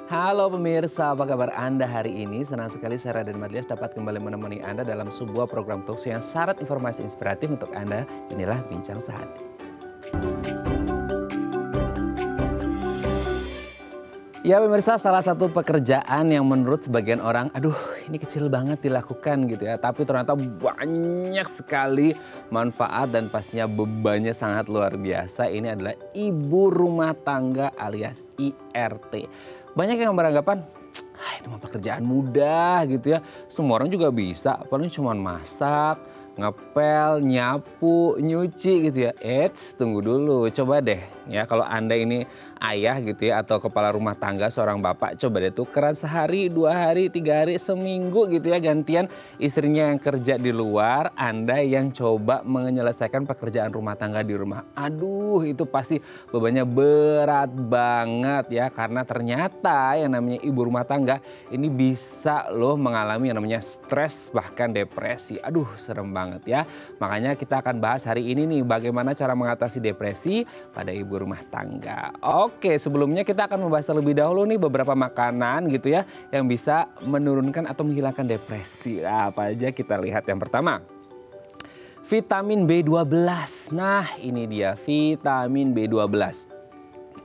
Halo pemirsa, apa kabar Anda hari ini? Senang sekali saya Raden Madlias dapat kembali menemani Anda dalam sebuah program talkshow yang syarat informasi inspiratif untuk Anda. Inilah Bincang Sehati. Ya pemirsa, salah satu pekerjaan yang menurut sebagian orang, aduh ini kecil banget dilakukan gitu ya. Tapi ternyata banyak sekali manfaat dan pastinya bebannya sangat luar biasa. Ini adalah ibu rumah tangga alias IRT. Banyak yang beranggapan, itu mah pekerjaan mudah gitu ya. Semua orang juga bisa, paling cuma masak, ngepel, nyapu, nyuci gitu ya. Eits, tunggu dulu, coba deh ya kalau Anda ini ayah gitu ya atau kepala rumah tangga seorang bapak, coba deh tukeran sehari, 2 hari, 3 hari, seminggu gitu ya gantian istrinya yang kerja di luar, Anda yang coba menyelesaikan pekerjaan rumah tangga di rumah. Aduh itu pasti bebannya berat banget ya karena ternyata yang namanya ibu rumah tangga ini bisa loh mengalami yang namanya stres bahkan depresi. Aduh serem banget ya. Makanya kita akan bahas hari ini nih bagaimana cara mengatasi depresi pada ibu rumah tangga. Oke, sebelumnya kita akan membahas terlebih dahulu nih beberapa makanan gitu ya yang bisa menurunkan atau menghilangkan depresi. Nah, apa aja kita lihat yang pertama. Vitamin B12. Nah, ini dia vitamin B12.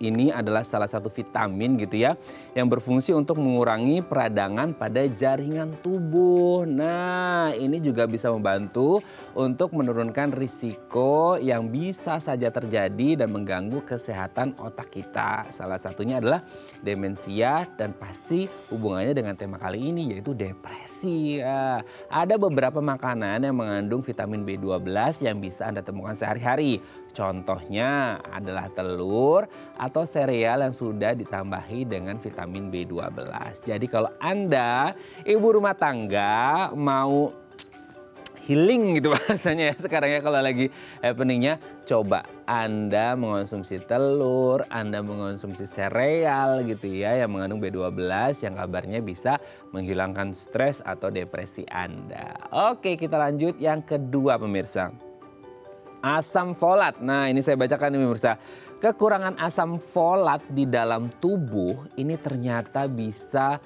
Ini adalah salah satu vitamin gitu ya yang berfungsi untuk mengurangi peradangan pada jaringan tubuh. Nah, ini juga bisa membantu untuk menurunkan risiko yang bisa saja terjadi dan mengganggu kesehatan otak kita. Salah satunya adalah demensia dan pasti hubungannya dengan tema kali ini yaitu depresi. Ya, ada beberapa makanan yang mengandung vitamin B12 yang bisa Anda temukan sehari-hari. Contohnya adalah telur atau sereal yang sudah ditambahi dengan vitamin B12. Jadi kalau Anda ibu rumah tangga mau healing gitu bahasanya ya sekarang ya kalau lagi happeningnya, coba Anda mengonsumsi telur, Anda mengonsumsi sereal gitu ya yang mengandung B12 yang kabarnya bisa menghilangkan stres atau depresi Anda. Oke, kita lanjut yang kedua pemirsa. Asam folat. Nah ini saya bacakan nih pemirsa. Kekurangan asam folat di dalam tubuh ini ternyata bisa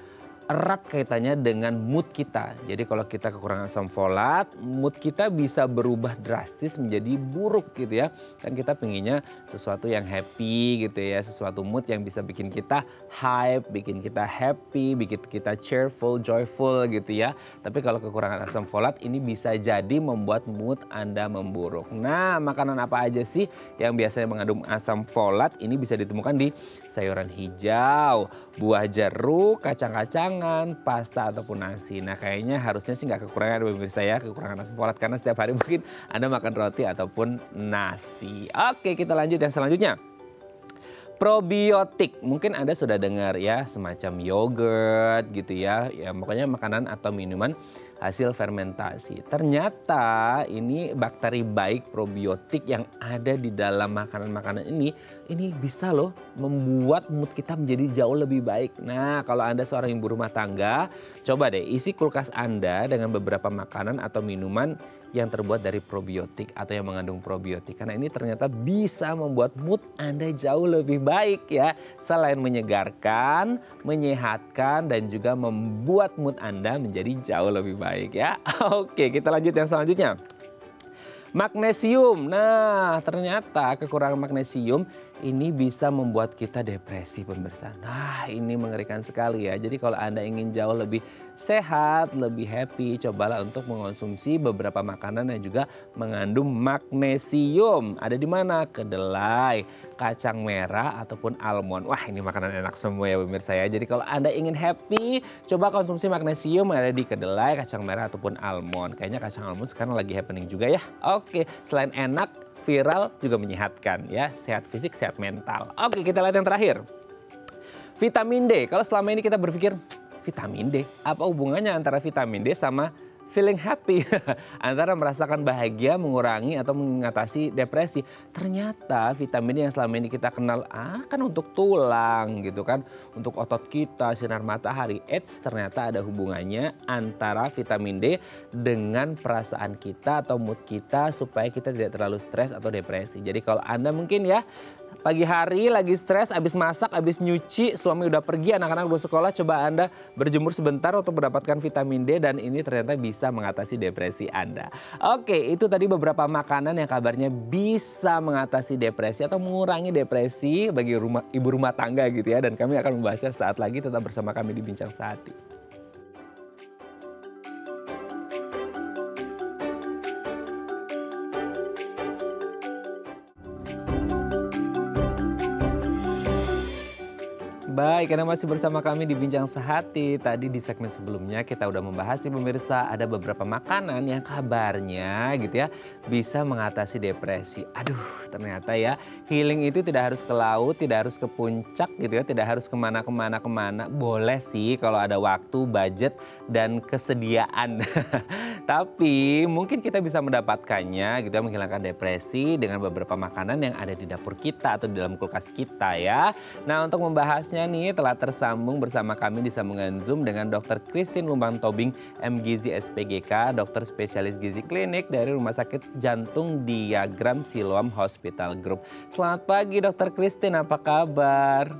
erat kaitannya dengan mood kita. Jadi kalau kita kekurangan asam folat, mood kita bisa berubah drastis menjadi buruk gitu ya. Kan kita pengennya sesuatu yang happy gitu ya, sesuatu mood yang bisa bikin kita hype, bikin kita happy, bikin kita cheerful, joyful gitu ya. Tapi kalau kekurangan asam folat ini bisa jadi membuat mood Anda memburuk. Nah, makanan apa aja sih yang biasanya mengandung asam folat? Ini bisa ditemukan di sayuran hijau, buah jeruk, kacang-kacang, pasta ataupun nasi. Nah kayaknya harusnya sih nggak kekurangan pemirsa ya, kekurangan asam folat karena setiap hari mungkin Anda makan roti ataupun nasi. Oke, kita lanjut yang selanjutnya. Probiotik, mungkin Anda sudah dengar ya semacam yogurt gitu ya, ya pokoknya makanan atau minuman hasil fermentasi. Ternyata ini bakteri baik probiotik yang ada di dalam makanan-makanan ini bisa loh membuat mood kita menjadi jauh lebih baik. Nah kalau Anda seorang ibu rumah tangga, coba deh isi kulkas Anda dengan beberapa makanan atau minuman yang terbuat dari probiotik atau yang mengandung probiotik. Karena ini ternyata bisa membuat mood Anda jauh lebih baik ya. Selain menyegarkan, menyehatkan dan juga membuat mood Anda menjadi jauh lebih baik ya. Oke, kita lanjut yang selanjutnya. Magnesium. Nah, ternyata kekurangan magnesium ini bisa membuat kita depresi pemirsa. Nah, ini mengerikan sekali ya. Jadi kalau Anda ingin jauh lebih sehat, lebih happy, cobalah untuk mengonsumsi beberapa makanan yang juga mengandung magnesium. Ada di mana? Kedelai, kacang merah ataupun almond. Wah, ini makanan enak semua ya pemirsa ya. Jadi kalau Anda ingin happy, coba konsumsi magnesium yang ada di kedelai, kacang merah ataupun almond. Kayaknya kacang almond sekarang lagi happening juga ya. Oke, selain enak, viral juga menyehatkan ya, sehat fisik, sehat mental. Oke, kita lihat yang terakhir. Vitamin D. Kalau selama ini kita berpikir vitamin D, apa hubungannya antara vitamin D sama feeling happy? Antara merasakan bahagia, mengurangi atau mengatasi depresi. Ternyata vitamin D yang selama ini kita kenal kan untuk tulang gitu kan, untuk otot kita, sinar matahari. Ternyata ada hubungannya antara vitamin D dengan perasaan kita atau mood kita supaya kita tidak terlalu stres atau depresi. Jadi kalau Anda mungkin ya Pagi hari lagi stres, abis masak, abis nyuci, suami udah pergi, anak-anak udah sekolah, coba Anda berjemur sebentar untuk mendapatkan vitamin D dan ini ternyata bisa mengatasi depresi Anda. Oke, itu tadi beberapa makanan yang kabarnya bisa mengatasi depresi atau mengurangi depresi bagi ibu rumah tangga gitu ya. Dan kami akan membahasnya saat lagi, tetap bersama kami di Bincang Sehati. Baik, karena masih bersama kami di Bincang Sehati. Tadi di segmen sebelumnya kita udah membahas nih pemirsa, ada beberapa makanan yang kabarnya gitu ya bisa mengatasi depresi. Aduh, ternyata ya healing itu tidak harus ke laut, tidak harus ke puncak gitu ya, tidak harus kemana-kemana. Boleh sih kalau ada waktu, budget, dan kesediaan. Tapi mungkin kita bisa mendapatkannya gitu ya, menghilangkan depresi dengan beberapa makanan yang ada di dapur kita atau di dalam kulkas kita ya. Nah, untuk membahasnya nih telah tersambung bersama kami di sambungan Zoom dengan Dr. Christine Lumbang Tobing, MGizi SPGK, dokter spesialis gizi klinik dari Rumah Sakit Jantung Diagram Siloam Hospital Group. Selamat pagi Dr. Christine, apa kabar?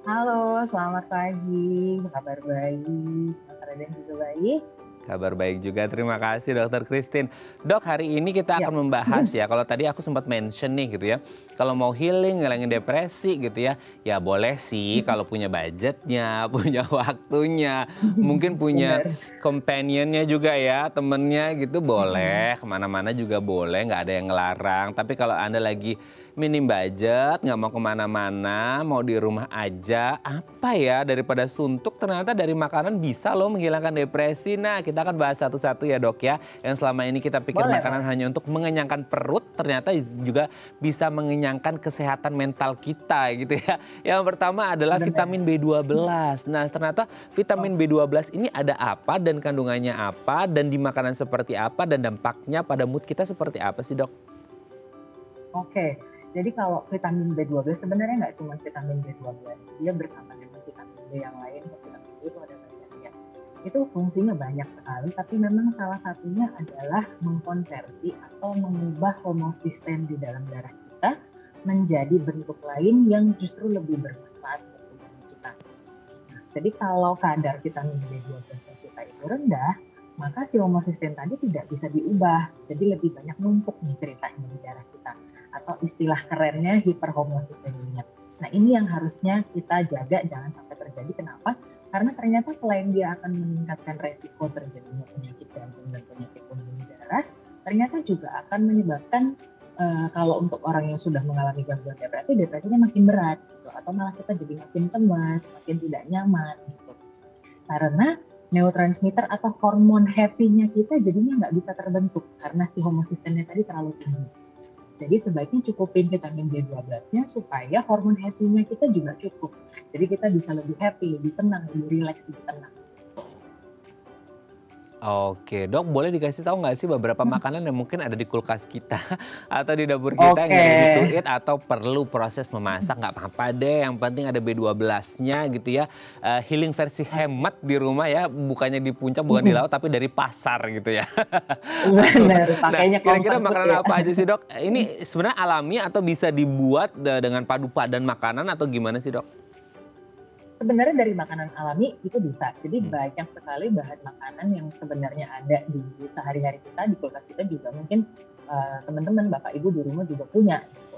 Halo, selamat pagi. Kabar baik. Mas Raden juga baik. Kabar baik juga, terima kasih Dokter Christine. Dok, hari ini kita akan membahas ya, kalau tadi aku sempat mention nih gitu ya, kalau mau healing, ngilangin depresi gitu ya, ya boleh sih kalau punya budgetnya, punya waktunya, mungkin punya companionnya juga ya, temennya gitu boleh, kemana-mana juga boleh, nggak ada yang ngelarang. Tapi kalau Anda lagi minim budget, nggak mau kemana-mana, mau di rumah aja, apa ya, daripada suntuk ternyata dari makanan bisa loh menghilangkan depresi. Nah, kita akan bahas satu-satu ya dok ya, yang selama ini kita pikir makanan hanya untuk mengenyangkan perut, ternyata juga bisa mengenyangkan kesehatan mental kita gitu ya. Yang pertama adalah vitamin B12. Nah, ternyata vitamin B12 ini ada apa dan kandungannya apa, dan di makanan seperti apa, dan dampaknya pada mood kita seperti apa sih dok? Oke, jadi kalau vitamin B12 sebenarnya nggak cuma vitamin B12, dia bersama dengan vitamin B yang lain. Vitamin B itu ada banyak ya. Itu fungsinya banyak sekali, tapi memang salah satunya adalah mengkonversi atau mengubah homosistem di dalam darah kita menjadi bentuk lain yang justru lebih bermanfaat untuk tubuh kita. Nah, jadi kalau kadar vitamin B12 kita itu rendah, maka si homosistem tadi tidak bisa diubah. Jadi lebih banyak numpuk nih ceritanya di darah kita. Atau istilah kerennya hiperhomosisteemia. Nah, ini yang harusnya kita jaga jangan sampai terjadi. Kenapa? Karena ternyata selain dia akan meningkatkan resiko terjadinya penyakit jantung dan penyakit pembuluh darah, ternyata juga akan menyebabkan kalau untuk orang yang sudah mengalami gangguan depresi, depresinya makin berat gitu, atau malah kita jadi makin cemas, makin tidak nyaman gitu. Karena neurotransmitter atau hormon happy-nya kita jadinya nggak bisa terbentuk karena si homosistemnya tadi terlalu tinggi. Jadi sebaiknya cukupin vitamin B12-nya supaya hormon happy-nya kita juga cukup. Jadi kita bisa lebih happy, lebih senang, lebih rileks, lebih tenang. Oke, dok boleh dikasih tahu nggak sih beberapa makanan yang mungkin ada di kulkas kita atau di dapur kita yang ready to eat atau perlu proses memasak, nggak apa-apa deh, yang penting ada B12-nya gitu ya. Healing versi hemat di rumah ya, bukannya di puncak, bukan di laut, tapi dari pasar gitu ya. Benar, pakainya kira-kira makanan apa aja sih dok? Ini sebenarnya alami atau bisa dibuat dengan padu padan makanan atau gimana sih dok? Sebenarnya dari makanan alami itu bisa. Jadi banyak sekali bahan makanan yang sebenarnya ada di sehari-hari kita, di kulkas kita juga mungkin teman-teman, bapak ibu di rumah juga punya. Gitu.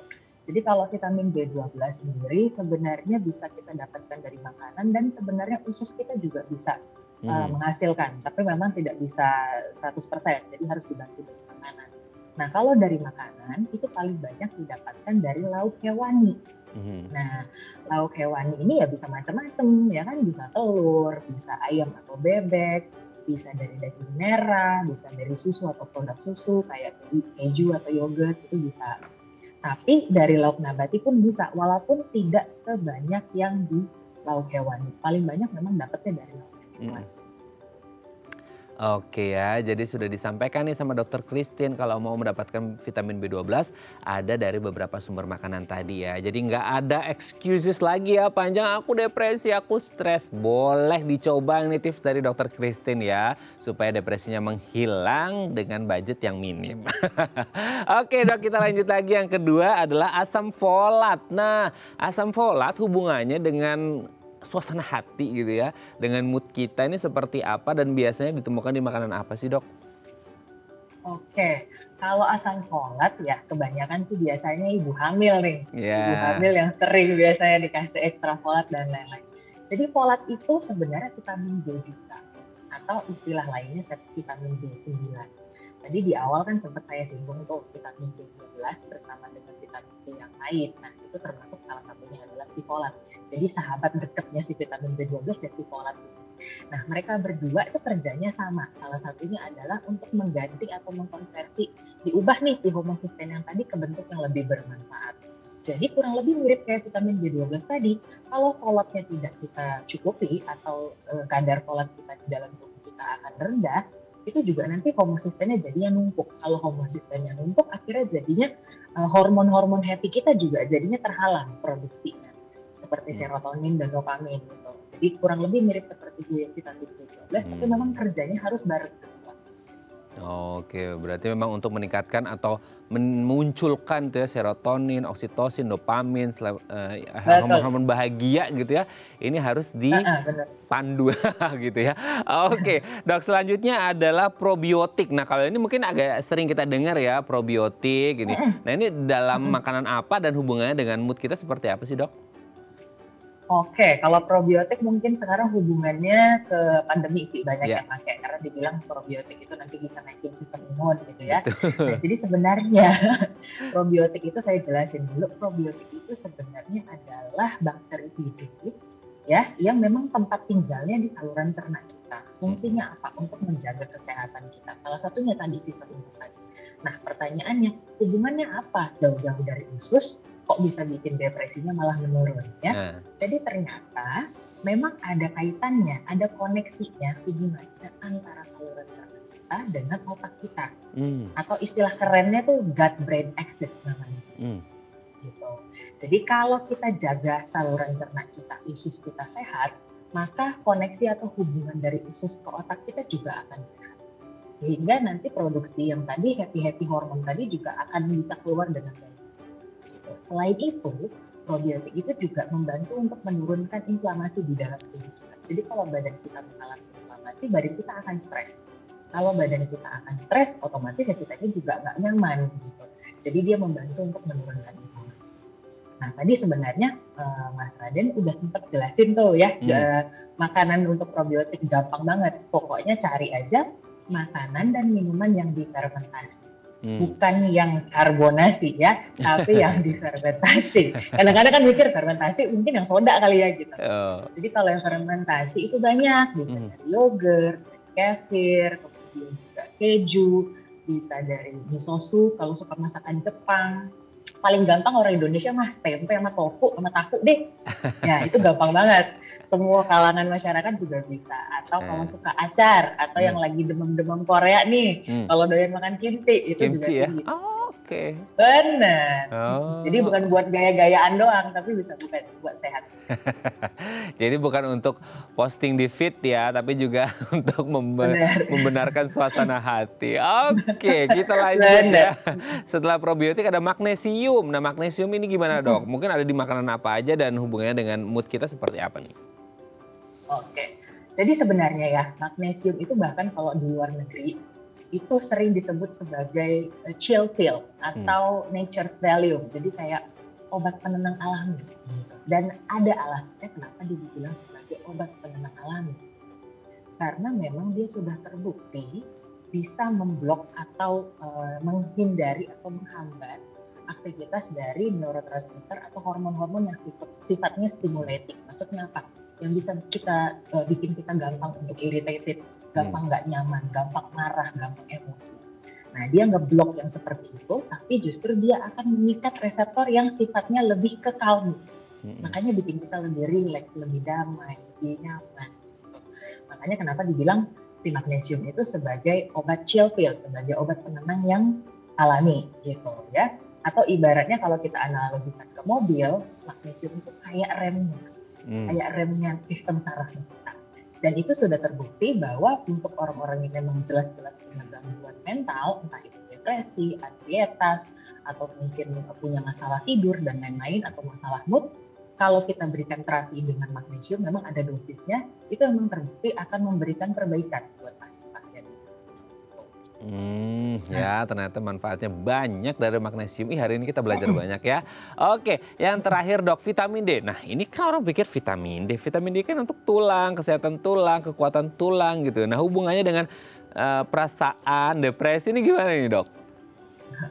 Jadi kalau vitamin B12 sendiri sebenarnya bisa kita dapatkan dari makanan dan sebenarnya usus kita juga bisa menghasilkan. Tapi memang tidak bisa 100%, jadi harus dibantu dari makanan. Nah kalau dari makanan itu paling banyak didapatkan dari lauk hewani. Nah, lauk hewani ini ya bisa macam-macam, ya kan, bisa telur, bisa ayam atau bebek, bisa dari daging merah, bisa dari susu atau produk susu kayak keju atau yogurt, itu bisa. Tapi dari lauk nabati pun bisa, walaupun tidak sebanyak yang di lauk hewani. Paling banyak memang dapatnya dari lauk hewani. Oke ya, jadi sudah disampaikan nih sama dokter Christine kalau mau mendapatkan vitamin B12 ada dari beberapa sumber makanan tadi ya. Jadi nggak ada excuses lagi ya panjang aku depresi, aku stres. Boleh dicoba nih tips dari dokter Christine ya supaya depresinya menghilang dengan budget yang minim. Oke dok, kita lanjut lagi. Yang kedua adalah asam folat. Nah, asam folat hubungannya dengan suasana hati gitu ya, dengan mood kita ini seperti apa dan biasanya ditemukan di makanan apa sih dok? Oke, kalau asam folat ya kebanyakan tuh biasanya ibu hamil nih. Ibu Ya. hamil yang sering biasanya dikasih ekstra folat dan lain-lain. Jadi folat itu sebenarnya vitamin B juga atau istilah lainnya vitamin B9. Tadi di awal kan sempat saya singgung tuh vitamin B12 bersama dengan vitamin B yang lain. Nah, itu termasuk salah satunya adalah si folat. Jadi sahabat dekatnya si vitamin B12 dan si folat itu. Nah, mereka berdua itu kerjanya sama. Salah satunya adalah untuk mengganti atau mengkonversi, diubah nih si homocysteine yang tadi ke bentuk yang lebih bermanfaat. Jadi kurang lebih mirip kayak vitamin B12 tadi. Kalau folatnya tidak kita cukupi atau kadar folat kita di dalam tubuh kita akan rendah, itu juga nanti homosistennya jadinya numpuk. Kalau homosistennya numpuk, akhirnya jadinya hormon-hormon happy kita juga jadinya terhalang produksinya. Seperti serotonin dan dopamin gitu. Jadi kurang lebih mirip seperti vitamin B12, tapi memang kerjanya harus bareng berdua. Oke, berarti memang untuk meningkatkan atau memunculkan tuh ya serotonin, oksitosin, dopamin, Betul. hormon-hormon bahagia gitu ya. Ini harus Benar. dipandu gitu ya. Oke, dok selanjutnya adalah probiotik. Nah kalau ini mungkin agak sering kita dengar ya probiotik ini. Nah ini dalam makanan apa dan hubungannya dengan mood kita seperti apa sih dok? Oke, kalau probiotik mungkin sekarang hubungannya ke pandemi sih banyak Ya, yang pakai karena dibilang probiotik itu nanti bisa naikin sistem imun gitu ya. Nah, betul. jadi sebenarnya probiotik itu saya jelasin dulu. Probiotik itu sebenarnya adalah bakteri hidup ya yang memang tempat tinggalnya di saluran cerna kita. Fungsinya apa? Untuk menjaga kesehatan kita. Salah satunya tadi sistem imun tadi. Nah, pertanyaannya hubungannya apa? Jauh-jauh dari usus kok bisa bikin depresinya malah menurun ya. Nah, Jadi ternyata memang ada kaitannya, ada koneksinya, hubungannya antara saluran cerna kita dengan otak kita. hmm, Atau istilah kerennya tuh gut brain axis namanya. hmm, Gitu. Jadi kalau kita jaga saluran cerna kita, usus kita sehat, maka koneksi atau hubungan dari usus ke otak kita juga akan sehat. Sehingga nanti produksi yang tadi happy hormon tadi juga akan bisa keluar dengan baik. Selain itu, probiotik itu juga membantu untuk menurunkan inflamasi di dalam tubuh kita. Jadi kalau badan kita mengalami inflamasi, badan kita akan stres. Kalau badan kita akan stres, otomatis ya kita juga nggak nyaman gitu. Jadi dia membantu untuk menurunkan inflamasi. Nah tadi sebenarnya Mas Raden udah sempat jelasin tuh ya, makanan untuk probiotik gampang banget. Pokoknya cari aja makanan dan minuman yang difermentasi. Bukan yang karbonasi ya, tapi yang difermentasi. Kadang-kadang kan mikir fermentasi mungkin yang soda kali ya gitu. oh, Jadi kalau yang fermentasi itu banyak, bisa dari yogurt, kefir, kemudian juga keju, bisa dari miso soup kalau suka masakan Jepang. Paling gampang orang Indonesia mah tempe sama tofu sama tahu deh. Ya itu gampang banget. Semua kalangan masyarakat juga bisa. Atau kalau suka acar atau yang lagi demam-demam Korea nih, kalau doyan makan kimchi itu juga kimchi ya? tinggi. Oh, oke. Bener. Jadi Oh. bukan buat gaya-gayaan doang, tapi bisa buat sehat. Jadi bukan untuk posting di feed ya, tapi juga untuk Bener. membenarkan suasana hati. Oke, kita lanjut Bener. ya. Setelah probiotik ada magnesium. Nah, magnesium ini gimana dok? Mungkin ada di makanan apa aja dan hubungannya dengan mood kita seperti apa nih? Oke. Jadi sebenarnya ya, magnesium itu bahkan kalau di luar negeri itu sering disebut sebagai chill pill atau nature's value. Jadi kayak obat penenang alami. Dan ada alasannya kenapa dia dibilang sebagai obat penenang alami. Karena memang dia sudah terbukti bisa memblok atau menghindari atau menghambat aktivitas dari neurotransmitter atau hormon-hormon yang sifatnya stimulating. Maksudnya apa? Yang bisa bikin kita gampang untuk irritated, gampang nggak nyaman, gampang marah, gampang emosi. Nah, dia ngeblok yang seperti itu, tapi justru dia akan mengikat reseptor yang sifatnya lebih ke calm. Makanya bikin kita lebih rileks, lebih damai, lebih nyaman. Makanya kenapa dibilang si magnesium itu sebagai obat chill pill, sebagai obat penenang yang alami gitu ya. Atau ibaratnya kalau kita analogikan ke mobil, magnesium itu kayak remnya, kayak remnya sistem saraf kita. Dan itu sudah terbukti bahwa untuk orang-orang yang memang jelas-jelas punya gangguan mental, entah itu depresi, ansietas, atau mungkin punya masalah tidur dan lain-lain, atau masalah mood, kalau kita berikan terapi dengan magnesium, memang ada dosisnya, itu memang terbukti akan memberikan perbaikan buat pasien-pasien. Ya ternyata manfaatnya banyak dari magnesium. Hari ini kita belajar banyak ya. Oke, yang terakhir Dok, vitamin D. Nah ini kan orang pikir vitamin D. Vitamin D kan untuk tulang, kesehatan tulang, kekuatan tulang gitu. Nah hubungannya dengan perasaan, depresi ini gimana nih Dok?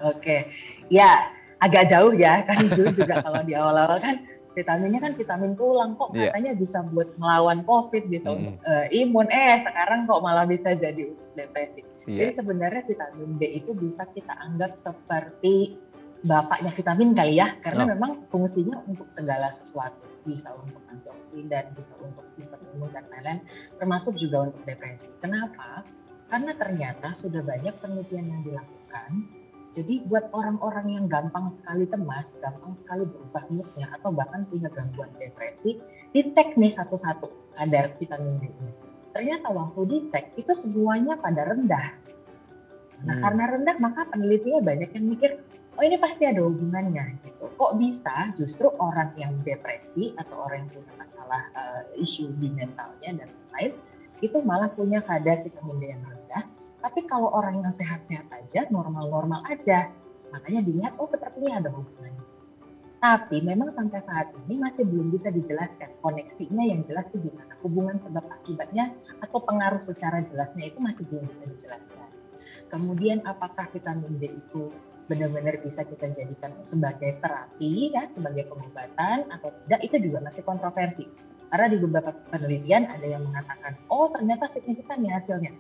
Oke, ya agak jauh ya kan dulu juga kalau di awal-awal kan vitaminnya kan vitamin tulang kok katanya bisa buat melawan COVID, bisa untuk imun. Sekarang kok malah bisa jadi depresi. Jadi sebenarnya vitamin D itu bisa kita anggap seperti bapaknya vitamin kali ya, karena memang fungsinya untuk segala sesuatu. Bisa untuk antioksidan, bisa untuk sistem imun dan lain-lain, termasuk juga untuk depresi. Kenapa? Karena ternyata sudah banyak penelitian yang dilakukan. Jadi buat orang-orang yang gampang sekali cemas, gampang sekali berubah moodnya, atau bahkan punya gangguan depresi, dicek nih satu-satu kadar vitamin D-nya. Ternyata waktu dicek itu semuanya pada rendah. Nah karena rendah maka penelitinya banyak yang mikir, oh ini pasti ada hubungannya gitu. Kok bisa justru orang yang depresi atau orang yang punya masalah isu di mentalnya dan lain-lain, itu malah punya kadar vitamin D yang rendah. Tapi kalau orang yang sehat-sehat aja, normal-normal aja, makanya dilihat, oh sepertinya ada hubungannya. Tapi memang sampai saat ini masih belum bisa dijelaskan koneksinya yang jelas itu gimana. Hubungan sebab akibatnya atau pengaruh secara jelasnya itu masih belum bisa dijelaskan. Kemudian apakah vitamin D itu benar-benar bisa kita jadikan sebagai terapi, ya, sebagai pengobatan atau tidak, itu juga masih kontroversi. Karena di beberapa penelitian ada yang mengatakan, oh ternyata signifikan ya hasilnya.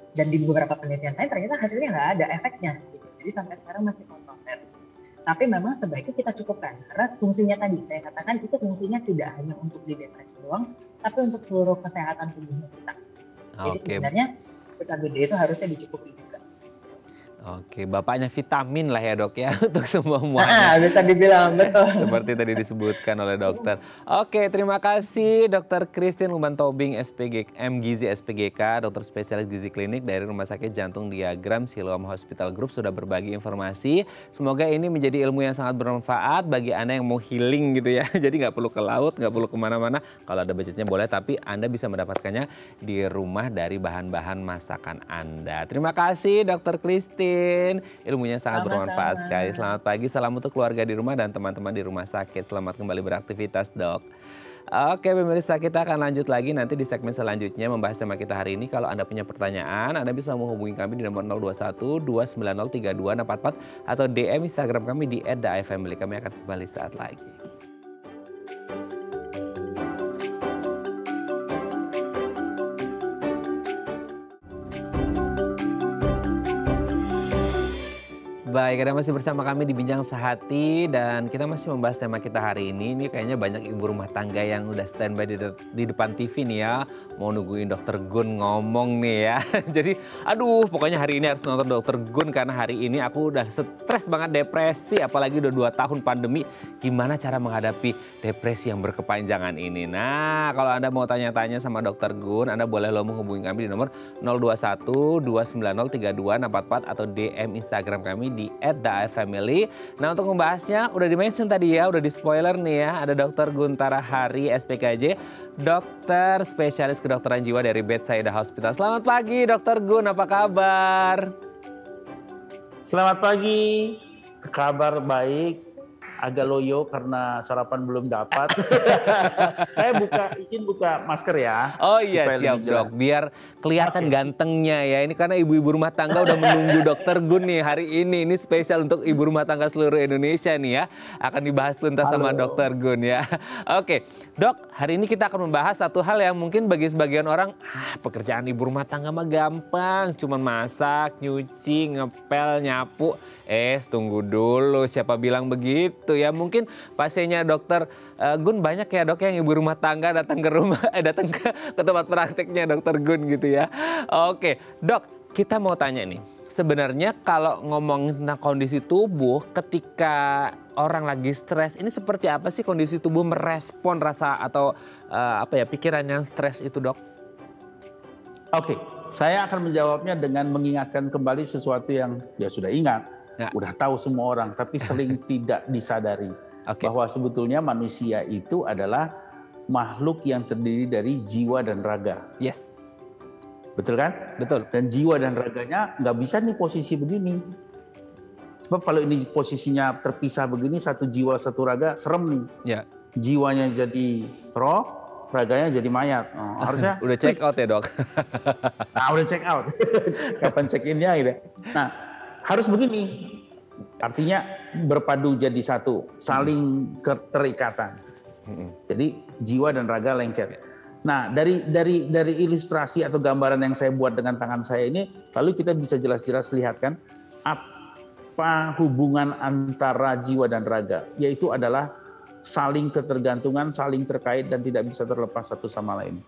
Dan di beberapa penelitian lain ternyata hasilnya nggak ada efeknya. Gitu. Jadi sampai sekarang masih kontroversi. Tapi memang sebaiknya kita cukupkan, karena fungsinya tadi, saya katakan itu fungsinya tidak hanya untuk di depresi doang, tapi untuk seluruh kesehatan tubuhnya kita. Jadi sebenarnya vitamin D itu harusnya dicukupi juga. Oke, bapaknya vitamin lah ya Dok ya untuk semuanya. Bisa dibilang, betul. Seperti tadi disebutkan oleh dokter. Oke, terima kasih Dr. Christine Luman-Tobing, MGizi SPGK, dokter spesialis gizi klinik dari Rumah Sakit Jantung Diagram Siloam Hospital Group sudah berbagi informasi. Semoga ini menjadi ilmu yang sangat bermanfaat bagi Anda yang mau healing gitu ya. Jadi nggak perlu ke laut, nggak perlu kemana-mana. Kalau ada budgetnya boleh, tapi Anda bisa mendapatkannya di rumah dari bahan-bahan masakan Anda. Terima kasih Dr. Christine. Ilmunya sangat bermanfaat sekali. Selamat pagi, salam untuk keluarga di rumah dan teman-teman di rumah sakit. Selamat kembali beraktivitas Dok. Oke pemirsa, kita akan lanjut lagi nanti di segmen selanjutnya membahas tema kita hari ini. Kalau Anda punya pertanyaan, Anda bisa menghubungi kami di nomor 021 290 32644 atau DM Instagram kami di @daifamily. Kami akan kembali saat lagi. Baik, Anda masih bersama kami di Bincang Sehati dan kita masih membahas tema kita hari ini. Ini kayaknya banyak ibu rumah tangga yang udah standby di depan TV nih ya. Mau nungguin Dokter Gun ngomong nih ya. Jadi aduh pokoknya hari ini harus nonton Dokter Gun karena hari ini aku udah stres banget, depresi. Apalagi udah 2 tahun pandemi. Gimana cara menghadapi depresi yang berkepanjangan ini. Nah kalau Anda mau tanya-tanya sama Dokter Gun, Anda boleh lo menghubungi kami di nomor 021 290 32644 atau DM Instagram kami di @daifamily. Nah untuk membahasnya udah di-mention tadi ya, udah di-spoiler nih ya. Ada Dr. Guntara Hari SPKJ, dokter spesialis kedokteran jiwa dari Bethsaida Hospital. Selamat pagi Dr. Gun, apa kabar? Selamat pagi, kabar baik. Agak loyo karena sarapan belum dapat. Saya izin buka masker ya. Oh iya siap Dok, biar kelihatan gantengnya ya. Ini karena ibu-ibu rumah tangga udah menunggu Dokter Gun nih hari ini. Ini spesial untuk ibu rumah tangga seluruh Indonesia nih ya. Akan dibahas tuntas sama Dokter Gun ya. Oke Dok, hari ini kita akan membahas satu hal yang mungkin bagi sebagian orang, pekerjaan ibu rumah tangga mah gampang. Cuman masak, nyuci, ngepel, nyapu. Tunggu dulu, siapa bilang begitu? gitu ya. Mungkin pasiennya dokter Gun banyak ya dok yang ibu rumah tangga datang ke rumah, datang ke tempat prakteknya dokter Gun gitu ya. Oke dok, kita mau tanya nih. Sebenarnya kalau ngomongin tentang kondisi tubuh ketika orang lagi stres, ini seperti apa sih kondisi tubuh merespon rasa atau pikiran yang stres itu dok? Oke, saya akan menjawabnya dengan mengingatkan kembali sesuatu yang dia sudah ingat, udah tahu semua orang, tapi sering tidak disadari. Bahwa sebetulnya manusia itu adalah makhluk yang terdiri dari jiwa dan raga. Yes. Betul kan? Betul. Dan jiwa dan raganya nggak bisa nih posisi begini. Sebab kalau ini posisinya terpisah begini, satu jiwa satu raga, serem nih. Ya. Jiwanya jadi roh, raganya jadi mayat. Harusnya udah check out ya dok? Udah check out. Kapan check innya gitu. Nah harus begini. Artinya berpadu jadi satu, saling keterikatan. Jadi jiwa dan raga lengket. Nah, dari ilustrasi atau gambaran yang saya buat dengan tangan saya ini, lalu kita bisa jelas-jelas lihat kan apa hubungan antara jiwa dan raga, yaitu adalah saling ketergantungan, saling terkait dan tidak bisa terlepas satu sama lain.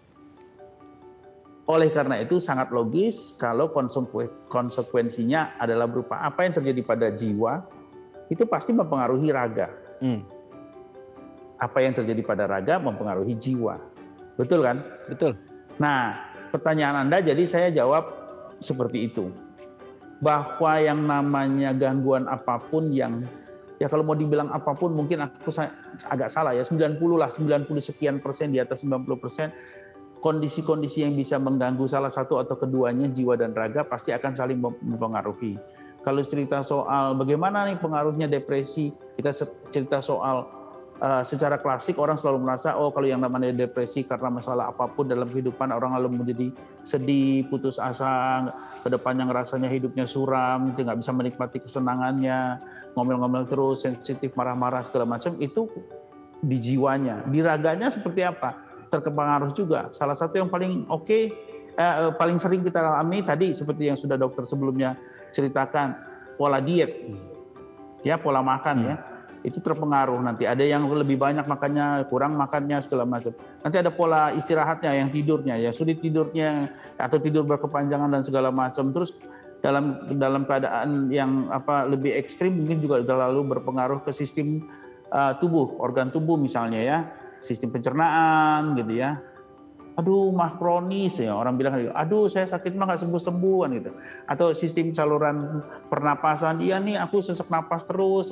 Oleh karena itu sangat logis kalau konsekuensinya adalah berupa apa yang terjadi pada jiwa, itu pasti mempengaruhi raga. Apa yang terjadi pada raga mempengaruhi jiwa. Betul kan? Betul. Nah, pertanyaan Anda jadi saya jawab seperti itu. Bahwa yang namanya gangguan apapun yang, ya kalau mau dibilang apapun mungkin aku agak salah ya, 90 sekian persen di atas 90%, kondisi-kondisi yang bisa mengganggu salah satu atau keduanya jiwa dan raga pasti akan saling mempengaruhi. Kalau cerita soal bagaimana nih pengaruhnya depresi, kita cerita soal secara klasik orang selalu merasa kalau yang namanya depresi karena masalah apapun dalam kehidupan orang lalu menjadi sedih, putus asa, kedepannya ngerasanya hidupnya suram, nggak bisa menikmati kesenangannya, ngomel-ngomel terus, sensitif, marah-marah segala macam, itu di jiwanya. Di raganya seperti apa? Terpengaruh juga. Salah satu yang paling paling sering kita alami tadi seperti yang sudah dokter sebelumnya ceritakan, pola diet, ya pola makan ya. Itu terpengaruh nanti. Ada yang lebih banyak makannya, kurang makannya segala macam. Nanti ada pola istirahatnya, yang tidurnya, ya sulit tidurnya atau tidur berkepanjangan dan segala macam. Terus dalam keadaan yang lebih ekstrim mungkin juga lalu berpengaruh ke sistem tubuh, organ tubuh misalnya ya, sistem pencernaan gitu ya. Aduh mah kronis ya, orang bilang aduh saya sakit mah nggak sembuh-sembuhan gitu. Atau sistem saluran pernapasan, iya nih aku sesak napas terus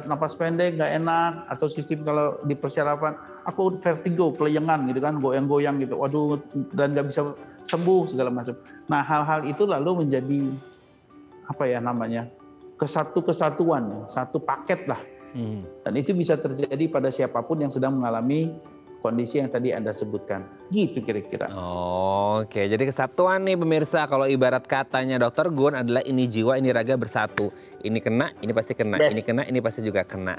napas pendek nggak enak, atau sistem kalau di persyaratan aku vertigo, keleyengan gitu kan, goyang-goyang gitu, waduh dan nggak bisa sembuh segala macam. Nah hal-hal itu lalu menjadi kesatuan, satu paket lah. Dan itu bisa terjadi pada siapapun yang sedang mengalami kondisi yang tadi Anda sebutkan. Gitu kira-kira. Oke, jadi kesatuan nih pemirsa. Kalau ibarat katanya Dokter Gun adalah ini jiwa, ini raga bersatu. Ini kena, ini pasti kena. Yes. Ini kena, ini pasti juga kena.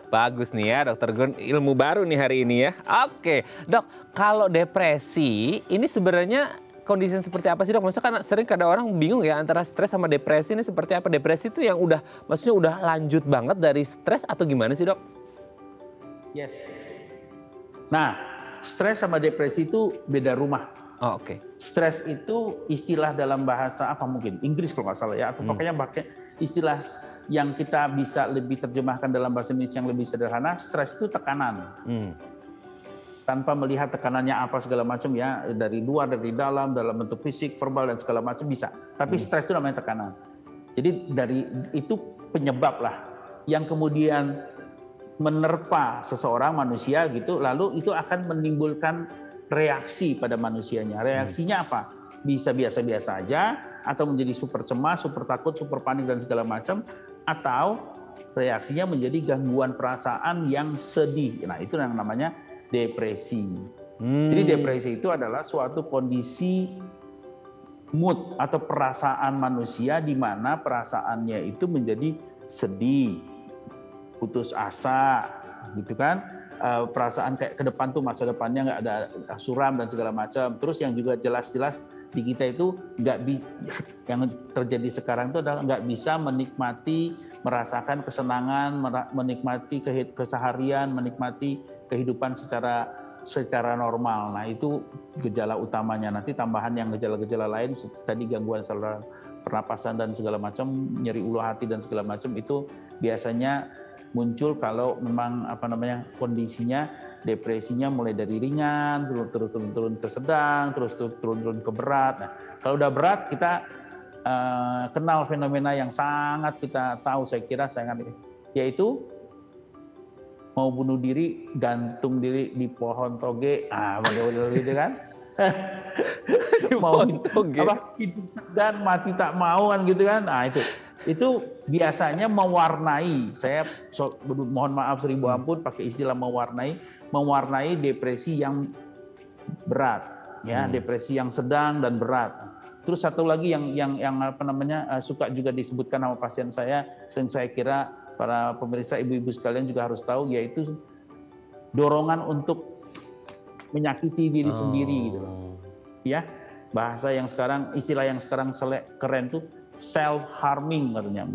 Bagus nih ya Dokter Gun. Ilmu baru nih hari ini ya. Oke, Dok. Kalau depresi, ini sebenarnya kondisi yang seperti apa sih dok? Maksudnya kan sering ada orang bingung ya antara stres sama depresi ini seperti apa? Depresi itu yang maksudnya udah lanjut banget dari stres atau gimana sih dok? Yes. Nah, stres sama depresi itu beda rumah. Oh, oke. Stres itu istilah dalam bahasa mungkin Inggris kalau nggak salah ya, atau pokoknya pakai istilah yang kita bisa lebih terjemahkan dalam bahasa Indonesia yang lebih sederhana. Stres itu tekanan. Tanpa melihat tekanannya apa segala macam ya, dari luar, dari dalam bentuk fisik, verbal dan segala macam bisa. Tapi stres itu namanya tekanan. Jadi dari itu penyebab lah yang kemudian menerpa seseorang manusia gitu, lalu itu akan menimbulkan reaksi pada manusianya. Reaksinya apa? Bisa biasa-biasa aja, atau menjadi super cemas, super takut, super panik dan segala macam, atau reaksinya menjadi gangguan perasaan yang sedih. Nah, itu yang namanya depresi. Jadi depresi itu adalah suatu kondisi mood atau perasaan manusia di mana perasaannya itu menjadi sedih, putus asa, gitu kan? Perasaan kayak ke depan tuh masa depannya nggak ada suram dan segala macam. Terus yang juga jelas-jelas di kita itu yang terjadi sekarang itu adalah nggak bisa menikmati, merasakan kesenangan, menikmati keseharian, menikmati kehidupan secara normal. Nah itu gejala utamanya. Nanti tambahan yang gejala-gejala lain tadi gangguan saluran pernapasan dan segala macam, nyeri ulu hati dan segala macam itu biasanya muncul kalau memang kondisinya depresinya mulai dari ringan turun ke sedang, terus turun ke berat. Nah, kalau udah berat kita kenal fenomena yang sangat kita tahu, saya kira yaitu mau bunuh diri, gantung diri di pohon toge, gitu kan? Mau hidup segan mati tak mau kan gitu kan? Nah itu biasanya mewarnai. Saya mohon maaf 1000 ampun pakai istilah mewarnai depresi yang berat, ya depresi yang sedang dan berat. Terus satu lagi yang suka juga disebutkan sama pasien saya, yang saya kira para pemirsa ibu-ibu sekalian juga harus tahu, yaitu dorongan untuk menyakiti diri sendiri gitu. Ya, bahasa yang sekarang, istilah yang sekarang keren tuh self harming katanya.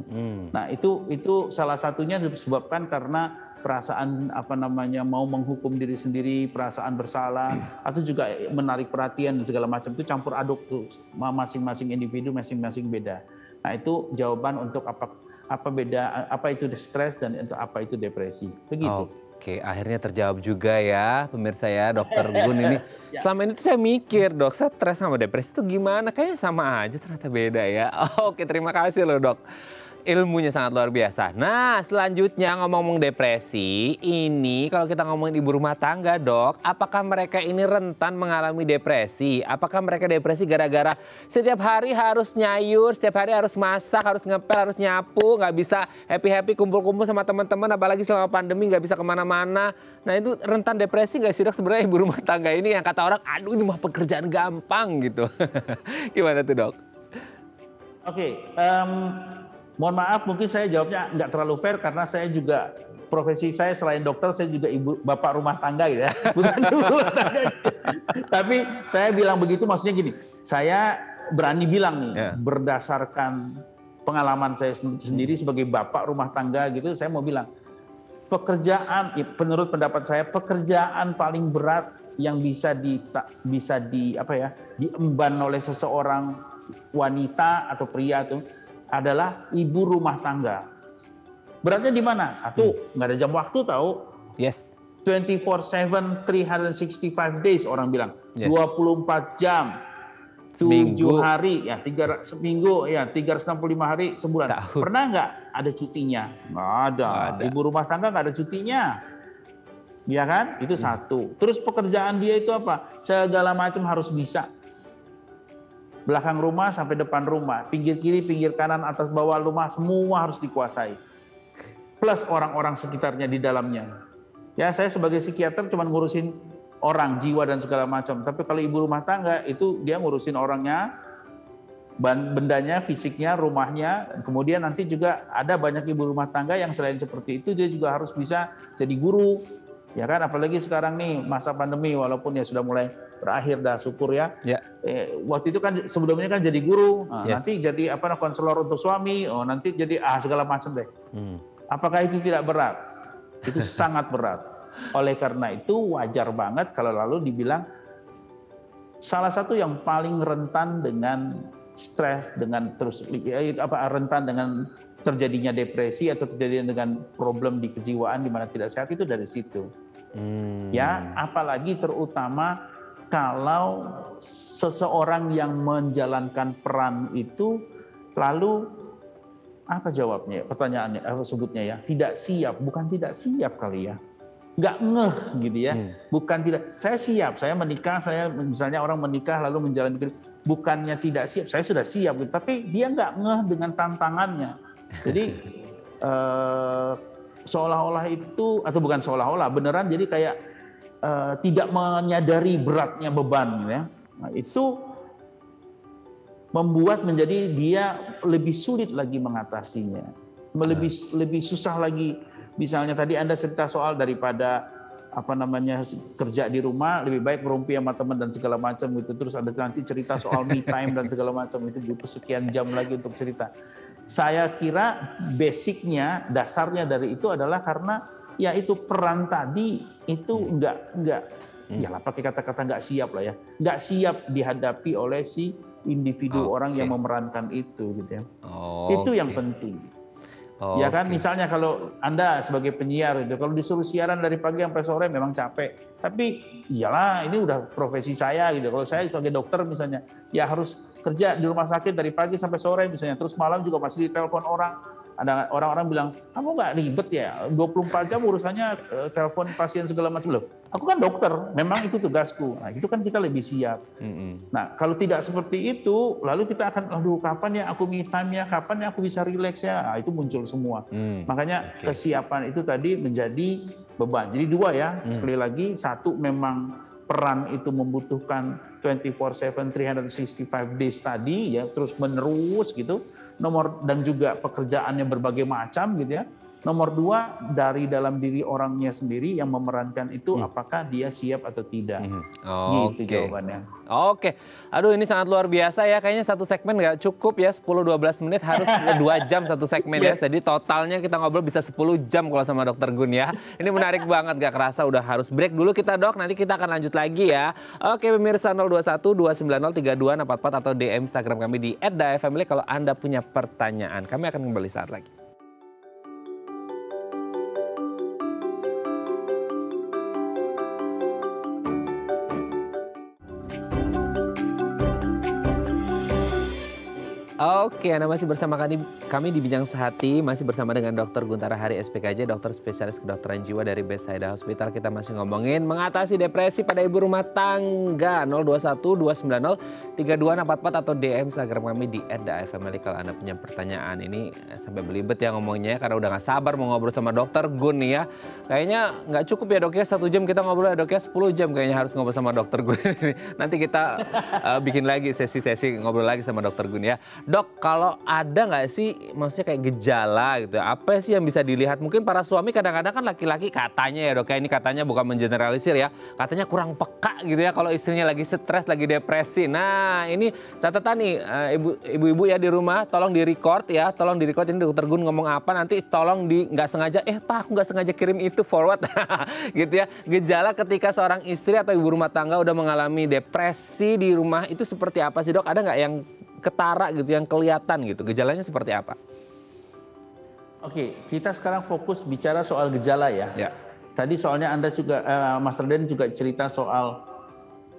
Nah, itu salah satunya disebabkan karena perasaan mau menghukum diri sendiri, perasaan bersalah, atau juga menarik perhatian dan segala macam, itu campur aduk tuh, masing-masing individu masing-masing beda. Nah, itu jawaban untuk apa itu stres dan apa itu depresi. Begitu. Oke, akhirnya terjawab juga ya pemirsa ya, Dokter Gun ini. Selama ini tuh saya mikir, Dok, stres sama depresi itu gimana? Kayaknya sama aja, ternyata beda ya. Oke, terima kasih loh, Dok. Ilmunya sangat luar biasa. Nah, selanjutnya ngomong-ngomong depresi, ini kalau kita ngomongin ibu rumah tangga, Dok, apakah mereka ini rentan mengalami depresi? Apakah mereka depresi gara-gara setiap hari harus nyayur, setiap hari harus masak, harus ngepel, harus nyapu, nggak bisa happy-happy kumpul-kumpul sama teman-teman, apalagi selama pandemi nggak bisa kemana-mana. Nah, itu rentan depresi nggak sih, Dok, sebenarnya ibu rumah tangga ini yang kata orang, aduh ini mah pekerjaan gampang gitu. Gimana tuh, Dok? Oke, mohon maaf, mungkin saya jawabnya nggak terlalu fair karena saya juga profesi saya selain dokter, saya juga bapak rumah tangga gitu ya. Bukan ibu rumah tangga. Tapi saya bilang begitu maksudnya gini, saya berani bilang nih, berdasarkan pengalaman saya sendiri sebagai bapak rumah tangga gitu, saya mau bilang menurut pendapat saya pekerjaan paling berat yang bisa diemban oleh seseorang wanita atau pria tuh adalah ibu rumah tangga. Beratnya di mana? Satu, nggak ada jam waktu tahu. Yes. 24/7, 365 days orang bilang. Yes. 24 jam, 7 hari, ya seminggu, ya 365 hari sebulan. Tahun. Pernah nggak ada cutinya? Nggak ada. Ibu rumah tangga nggak ada cutinya. Ya kan? Itu satu. Terus pekerjaan dia itu apa? Segala macam harus bisa. Belakang rumah sampai depan rumah, pinggir kiri, pinggir kanan, atas bawah rumah, semua harus dikuasai. Plus orang-orang sekitarnya di dalamnya. Ya, saya sebagai psikiater cuma ngurusin orang, jiwa dan segala macam. Tapi kalau ibu rumah tangga itu dia ngurusin orangnya, bendanya, fisiknya, rumahnya. Kemudian nanti juga ada banyak ibu rumah tangga yang selain seperti itu dia juga harus bisa jadi guru. Ya kan, apalagi sekarang nih masa pandemi, walaupun ya sudah mulai berakhir, dah syukur ya. Waktu itu kan sebelumnya kan jadi guru, nanti jadi konselor untuk suami, nanti jadi segala macam deh. Apakah itu tidak berat? Itu sangat berat. Oleh karena itu wajar banget kalau lalu dibilang salah satu yang paling rentan dengan stres, dengan rentan dengan terjadinya depresi atau terjadinya dengan problem di kejiwaan di mana tidak sehat itu dari situ. Ya, apalagi terutama kalau seseorang yang menjalankan peran itu lalu apa jawabnya? Pertanyaannya, sebutnya ya, tidak siap, bukan tidak siap kali ya. Nggak ngeh gitu ya. Bukan tidak, saya siap, saya menikah, saya misalnya orang menikah lalu menjalani, bukannya tidak siap, saya sudah siap gitu, tapi dia nggak ngeh dengan tantangannya. Jadi seolah-olah itu, atau bukan seolah-olah, beneran jadi kayak tidak menyadari beratnya beban ya. Nah, itu membuat menjadi dia lebih sulit lagi mengatasinya, lebih susah lagi. Misalnya tadi Anda cerita soal daripada apa namanya kerja di rumah lebih baik merumpi sama teman dan segala macam gitu, terus ada nanti cerita soal me time dan segala macam, itu butuh sekian jam lagi untuk cerita. Saya kira basicnya, dasarnya dari itu adalah karena ya itu peran tadi itu nggak ya lah pakai kata-kata nggak siap lah ya, nggak siap dihadapi oleh si individu orang yang memerankan itu gitu ya. Itu yang penting. Ya kan, misalnya kalau Anda sebagai penyiar itu, kalau disuruh siaran dari pagi sampai sore memang capek. Tapi iyalah ini udah profesi saya gitu. Kalau saya sebagai dokter misalnya, ya harus kerja di rumah sakit dari pagi sampai sore misalnya. Terus malam juga masih ditelepon orang. Ada orang-orang bilang, kamu nggak ribet ya? 24 jam urusannya telepon pasien segala macam. Loh, aku kan dokter, memang itu tugasku. Nah, itu kan kita lebih siap. Nah, kalau tidak seperti itu, lalu kita akan, aduh kapan ya aku me time ya, kapan ya aku bisa relax ya. Nah, itu muncul semua. Makanya kesiapan itu tadi menjadi beban. Jadi dua ya, sekali lagi, satu memang peran itu membutuhkan 24/7, 365 days tadi ya, terus menerus gitu. Nomor dan juga pekerjaannya berbagai macam gitu ya. Nomor dua, dari dalam diri orangnya sendiri yang memerankan itu apakah dia siap atau tidak. Gitu jawabannya. Oke. Aduh ini sangat luar biasa ya. Kayaknya satu segmen nggak cukup ya, 10-12 menit, harus 2 jam satu segmen ya. Jadi totalnya kita ngobrol bisa 10 jam kalau sama Dokter Gun ya. Ini menarik banget, gak kerasa udah harus break dulu kita Dok. Nanti kita akan lanjut lagi ya. Oke pemirsa, 021 290 3244 atau DM Instagram kami di @dafamily kalau Anda punya pertanyaan. Kami akan kembali saat lagi. Oke, Anda masih bersama kami di Bincang Sehati, masih bersama dengan Dr. Guntara Hari SPKJ, dokter spesialis kedokteran jiwa dari Bethsaida Hospital. Kita masih ngomongin mengatasi depresi pada ibu rumah tangga. 021 290 3244 atau DM Instagram kami di @dafamily kalau Anda punya pertanyaan. Ini sampai belibet ya ngomongnya karena udah gak sabar mau ngobrol sama Dr. Gun nih ya. Kayaknya nggak cukup ya Dok ya, 1 jam kita ngobrol ya Dok ya, 10 jam kayaknya harus ngobrol sama Dr. Gun. Nanti kita bikin lagi sesi-sesi ngobrol lagi sama Dr. Gun ya. Dok, kalau ada nggak sih maksudnya kayak gejala gitu, apa sih yang bisa dilihat? Mungkin para suami kadang-kadang kan laki-laki katanya ya Dok, ya ini katanya bukan mengeneralisir ya, katanya kurang peka gitu ya kalau istrinya lagi stres, lagi depresi. Nah ini catatan nih ibu-ibu ya di rumah, tolong di-record ya, tolong di-record ini Dokter Gun ngomong apa, nanti tolong nggak sengaja, Pak aku nggak sengaja kirim itu forward gitu ya. Gejala ketika seorang istri atau ibu rumah tangga udah mengalami depresi di rumah itu seperti apa sih Dok? Ada nggak yang ketara gitu, yang kelihatan gitu, gejalanya seperti apa? Oke, kita sekarang fokus bicara soal gejala ya. Tadi soalnya Anda juga, Mas Raden juga cerita soal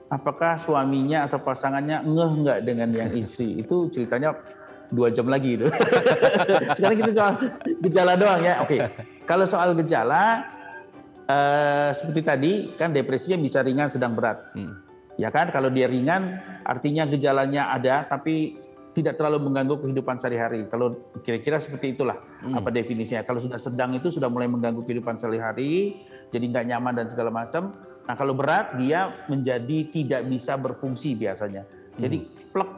apakah suaminya atau pasangannya ngeh nggak dengan yang istri. Itu ceritanya 2 jam lagi itu. Sekarang kita soal gejala doang ya. Oke, kalau soal gejala, seperti tadi kan depresinya bisa ringan, sedang, berat. Ya kan, kalau dia ringan artinya gejalanya ada tapi tidak terlalu mengganggu kehidupan sehari-hari. Kalau kira-kira seperti itulah apa definisinya. Kalau sudah sedang itu sudah mulai mengganggu kehidupan sehari-hari, jadi nggak nyaman dan segala macam. Nah kalau berat dia menjadi tidak bisa berfungsi biasanya. Jadi plek,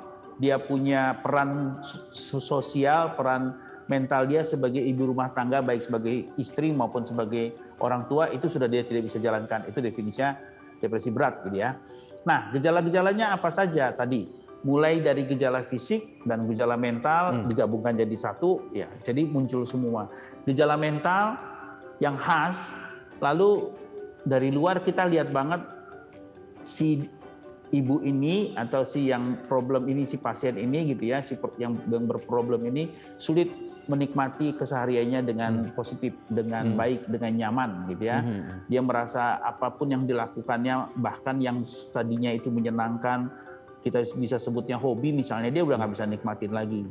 dia punya peran sosial, peran mental dia sebagai ibu rumah tangga, baik sebagai istri maupun sebagai orang tua, itu sudah dia tidak bisa jalankan. Itu definisinya depresi berat gitu ya. Nah, gejala-gejalanya apa saja tadi? Mulai dari gejala fisik dan gejala mental digabungkan jadi satu, ya. Jadi muncul semua. Gejala mental yang khas, lalu dari luar kita lihat banget si ibu ini atau si yang problem ini, si pasien ini gitu ya, si yang berproblem ini sulit menikmati kesehariannya dengan positif, dengan baik, dengan nyaman gitu ya. Dia merasa apapun yang dilakukannya, bahkan yang tadinya itu menyenangkan, kita bisa sebutnya hobi misalnya, dia udah nggak bisa nikmatin lagi.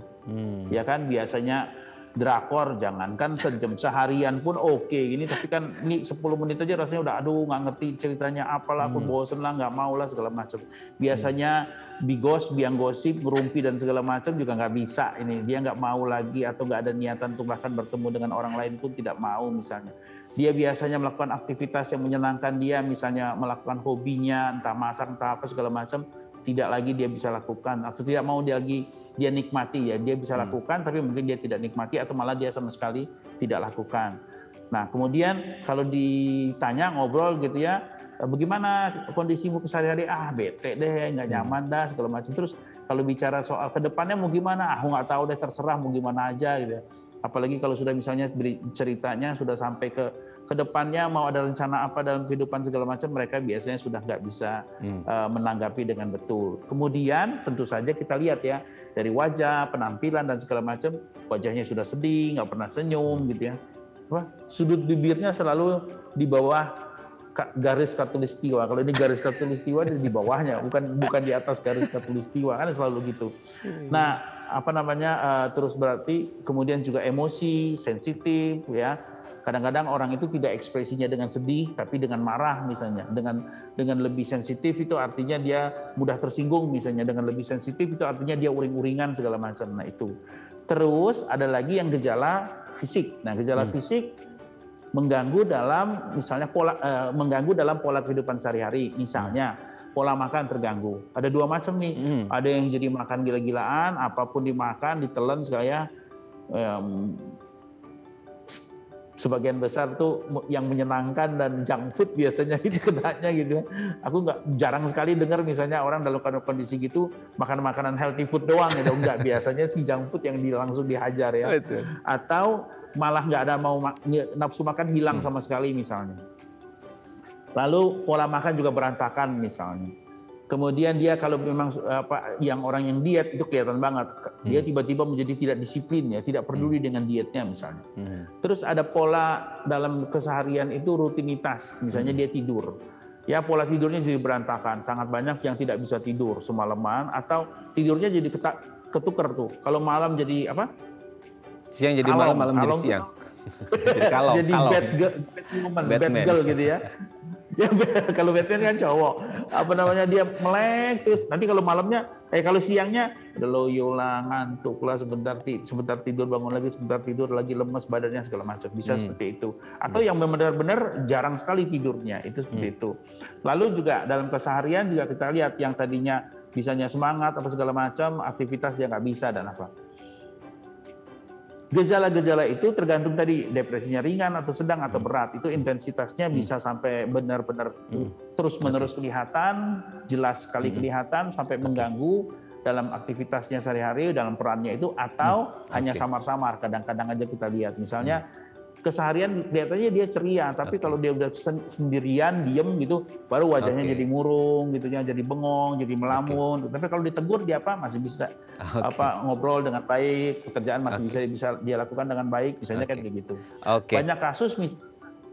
Ya kan, biasanya drakor jangankan sejam, seharian pun oke gini, tapi kan ini 10 menit aja rasanya udah aduh nggak ngerti ceritanya apalah, aku bosen lah, nggak mau lah segala macam. Biasanya biang gosip, ngerumpi dan segala macam juga nggak bisa, ini dia nggak mau lagi atau nggak ada niatan untuk bahkan bertemu dengan orang lain pun tidak mau misalnya. Dia biasanya melakukan aktivitas yang menyenangkan dia, misalnya melakukan hobinya, entah masak, entah apa segala macam, tidak lagi dia bisa lakukan atau tidak mau dia nikmati ya, dia bisa lakukan tapi mungkin dia tidak nikmati atau malah dia sama sekali tidak lakukan. Nah, kemudian kalau ditanya ngobrol gitu ya, bagaimana kondisimu sehari-hari? Bete deh, nggak nyaman dah segala macam. Terus kalau bicara soal kedepannya mau gimana? Aku nggak tahu deh, terserah mau gimana aja gitu ya. Apalagi kalau sudah misalnya ceritanya sudah sampai ke depannya mau ada rencana apa dalam kehidupan segala macam, mereka biasanya sudah nggak bisa menanggapi dengan betul. Kemudian tentu saja kita lihat ya dari wajah, penampilan dan segala macam, wajahnya sudah sedih, nggak pernah senyum gitu ya. Sudut bibirnya selalu di bawah garis khatulistiwa. Kalau ini garis khatulistiwa di bawahnya, bukan di atas garis khatulistiwa, kan selalu gitu. Nah, terus berarti kemudian juga emosi, sensitif ya. Kadang-kadang orang itu tidak ekspresinya dengan sedih, tapi dengan marah misalnya. Dengan lebih sensitif itu artinya dia mudah tersinggung misalnya. Dengan lebih sensitif itu artinya dia uring-uringan segala macam. Nah itu. Terus ada lagi yang gejala fisik. Nah gejala fisik mengganggu dalam misalnya mengganggu dalam pola kehidupan sehari-hari. Misalnya pola makan terganggu. Ada dua macam nih. Ada yang jadi makan gila-gilaan, apapun dimakan, ditelan sekaya. Sebagian besar tuh yang menyenangkan dan junk food biasanya itu kenanya gitu. Aku jarang sekali dengar misalnya orang dalam kondisi gitu makan makanan healthy food doang gitu. Enggak, biasanya si junk food yang langsung dihajar ya. Betul. Atau malah nggak ada nafsu makan hilang sama sekali misalnya. Lalu pola makan juga berantakan misalnya. Kemudian dia kalau memang yang orang yang diet itu kelihatan banget. Dia tiba-tiba menjadi tidak disiplin ya, tidak peduli dengan dietnya misalnya. Terus ada pola dalam keseharian itu rutinitas, misalnya dia tidur. Ya pola tidurnya jadi berantakan, sangat banyak yang tidak bisa tidur semalaman atau tidurnya jadi ketukar tuh. Kalau malam jadi apa? Siang jadi malam, malam jadi siang. Jadi kalong, jadi bad girl gitu ya. Kalau Batman kan cowok, dia melek terus nanti kalau malamnya, kalau siangnya udah loyo lah, ngantuk lah, sebentar tidur, bangun lagi, sebentar tidur lagi, lemes badannya segala macam, bisa seperti itu. Atau yang benar-benar jarang sekali tidurnya, itu seperti itu. Lalu juga dalam keseharian juga kita lihat yang tadinya bisanya semangat apa segala macam, aktivitas dia nggak bisa dan apa. Gejala-gejala itu tergantung tadi depresinya ringan atau sedang atau berat. Itu intensitasnya bisa sampai benar-benar terus-menerus kelihatan, jelas sekali kelihatan sampai mengganggu dalam aktivitasnya sehari-hari, dalam perannya itu atau hanya samar-samar. Kadang-kadang aja kita lihat misalnya keseharian kelihatannya dia ceria, tapi kalau dia udah sendirian, diem gitu, baru wajahnya jadi murung, gitu ya, jadi bengong, jadi melamun. Tapi kalau ditegur dia masih bisa ngobrol dengan baik, pekerjaan masih bisa dia lakukan dengan baik, misalnya kayak gitu. Banyak kasus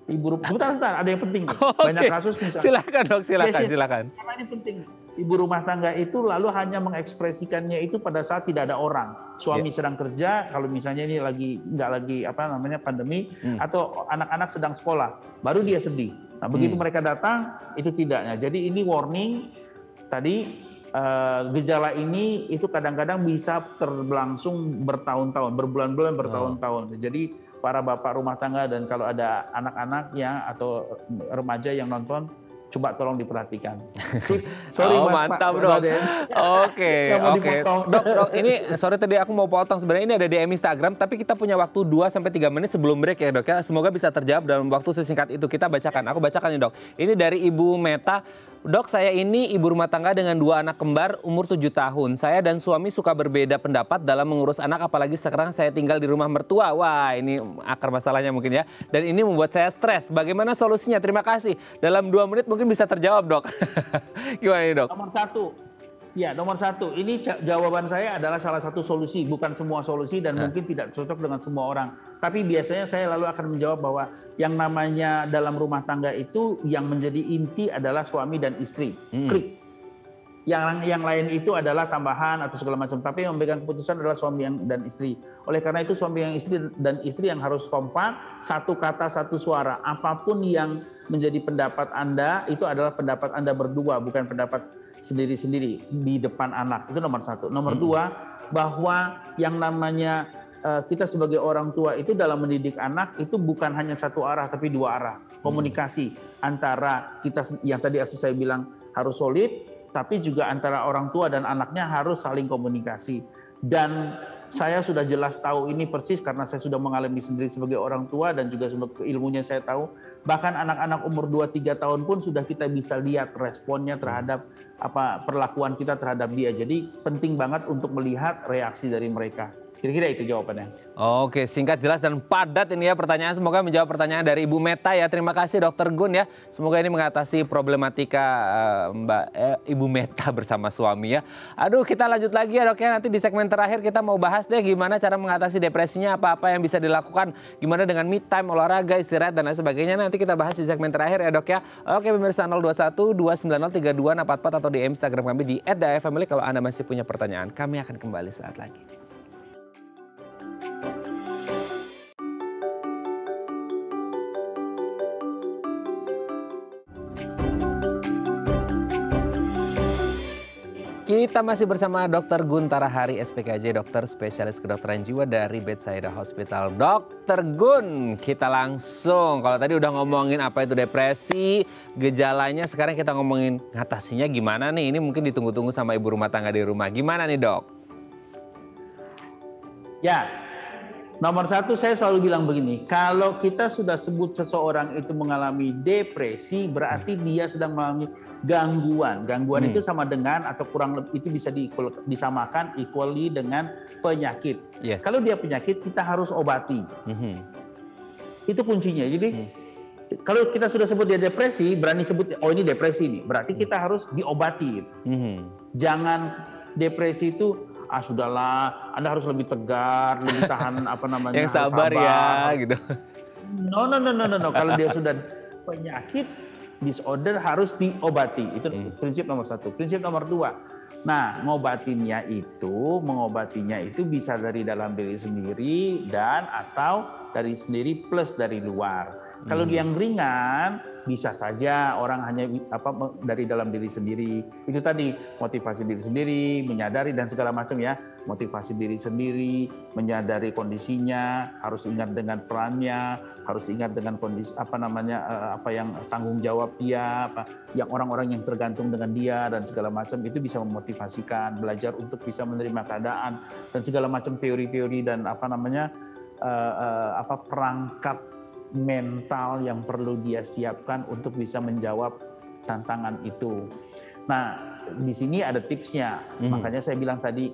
bentar, ada yang penting. Banyak kasus misalnya. Silakan dok, silakan. Karena ini penting. Ibu rumah tangga itu lalu hanya mengekspresikannya itu pada saat tidak ada orang. Suami sedang kerja, kalau misalnya ini nggak lagi pandemi, atau anak-anak sedang sekolah, baru dia sedih. Nah begitu mereka datang, itu tidaknya. Jadi ini warning tadi. Gejala ini itu kadang-kadang bisa berlangsung bertahun-tahun, berbulan-bulan, bertahun-tahun. Jadi para bapak rumah tangga dan kalau ada anak-anaknya atau remaja yang nonton, coba tolong diperhatikan. Sorry, mantap dok. Oke. Dok, ini sorry tadi aku mau potong. Sebenarnya ini ada DM Instagram, tapi kita punya waktu 2-3 menit sebelum break ya dok ya. Semoga bisa terjawab dalam waktu sesingkat itu. Kita bacakan. Aku bacakan nih dok. Ini dari Ibu Meta. Dok, saya ini ibu rumah tangga dengan 2 anak kembar umur 7 tahun. Saya dan suami suka berbeda pendapat dalam mengurus anak, apalagi sekarang saya tinggal di rumah mertua. Wah, ini akar masalahnya mungkin ya. Dan ini membuat saya stres. Bagaimana solusinya? Terima kasih. Dalam 2 menit mungkin bisa terjawab, dok. Gimana nih, dok? Nomor satu. Ini jawaban saya adalah salah satu solusi, bukan semua solusi dan mungkin tidak cocok dengan semua orang. Tapi biasanya saya lalu akan menjawab bahwa yang namanya dalam rumah tangga itu yang menjadi inti adalah suami dan istri. Klik. Yang lain itu adalah tambahan atau segala macam. Tapi yang memegang keputusan adalah suami dan istri. Oleh karena itu suami dan istri yang harus kompak, satu kata satu suara. Apapun yang menjadi pendapat Anda itu adalah pendapat Anda berdua, bukan pendapat sendiri-sendiri di depan anak. Itu nomor 1. Nomor 2, bahwa yang namanya kita sebagai orang tua itu dalam mendidik anak itu bukan hanya satu arah tapi 2 arah. Komunikasi antara kita yang tadi saya bilang harus solid, tapi juga antara orang tua dan anaknya harus saling komunikasi. Dan Saya sudah jelas tahu ini persis karena saya sudah mengalami sendiri sebagai orang tua dan juga ilmunya saya tahu. Bahkan anak-anak umur 2-3 tahun pun sudah kita bisa lihat responnya terhadap perlakuan kita terhadap dia. Jadi penting banget untuk melihat reaksi dari mereka. Kira-kira itu jawabannya. Oke, singkat, jelas, dan padat ini ya pertanyaan. Semoga menjawab pertanyaan dari Ibu Meta ya. Terima kasih Dokter Gun ya. Semoga ini mengatasi problematika Ibu Meta bersama suami ya. Aduh, kita lanjut lagi ya Dok ya. Nanti di segmen terakhir kita mau bahas deh gimana cara mengatasi depresinya, apa-apa yang bisa dilakukan, gimana dengan me time, olahraga, istirahat, dan lain sebagainya. Nanti kita bahas di segmen terakhir ya Dok ya. Oke pemirsa, 021 290 3244 atau di Instagram kami di @dafamily kalau Anda masih punya pertanyaan. Kami akan kembali saat lagi. Kita masih bersama Dr. Gun Tarahari, SPKJ, dokter spesialis kedokteran jiwa dari Bethsaida Hospital. Dr. Gun, kita langsung, kalau tadi udah ngomongin apa itu depresi, gejalanya, sekarang kita ngomongin ngatasinya gimana nih? Ini mungkin ditunggu-tunggu sama ibu rumah tangga di rumah. Gimana nih Dok? Ya, nomor satu saya selalu bilang begini, kalau kita sudah sebut seseorang itu mengalami depresi, berarti dia sedang mengalami gangguan. Gangguan itu sama dengan atau kurang lebih itu bisa disamakan equally dengan penyakit. Yes. Kalau dia penyakit, kita harus obati. Itu kuncinya. Jadi kalau kita sudah sebut dia depresi, berani sebut, oh ini depresi nih, berarti kita harus diobati. Jangan depresi itu, sudahlah, Anda harus lebih tegar, lebih tahan yang sabar ya gitu. No. Kalau dia sudah penyakit, disorder, harus diobati. Itu prinsip nomor satu. Prinsip nomor dua, nah mengobatinya itu bisa dari dalam diri sendiri dan atau dari sendiri plus dari luar. Kalau yang ringan, bisa saja orang hanya dari dalam diri sendiri. Itu tadi, motivasi diri sendiri, menyadari dan segala macam ya. Motivasi diri sendiri, menyadari kondisinya, harus ingat dengan perannya, harus ingat dengan kondisi apa yang tanggung jawab dia, yang orang-orang yang tergantung dengan dia dan segala macam, itu bisa memotivasikan, belajar untuk bisa menerima keadaan dan segala macam teori-teori dan perangkat mental yang perlu dia siapkan untuk bisa menjawab tantangan itu. Nah, di sini ada tipsnya. Makanya saya bilang tadi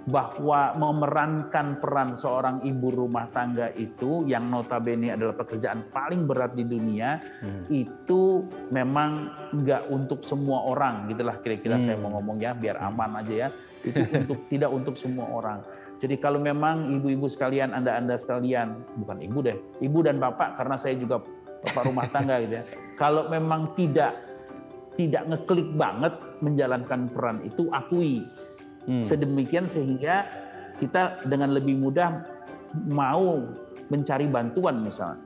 bahwa memerankan peran seorang ibu rumah tangga itu yang notabene adalah pekerjaan paling berat di dunia, itu memang nggak untuk semua orang, gitulah kira-kira saya mau ngomong ya, biar aman aja ya. Itu tidak untuk semua orang. Jadi kalau memang ibu-ibu sekalian, anda sekalian, bukan ibu deh, ibu dan bapak, karena saya juga bapak rumah tangga gitu ya. Kalau memang tidak ngeklik banget menjalankan peran itu, akui. Sedemikian sehingga kita dengan lebih mudah mau mencari bantuan misalnya.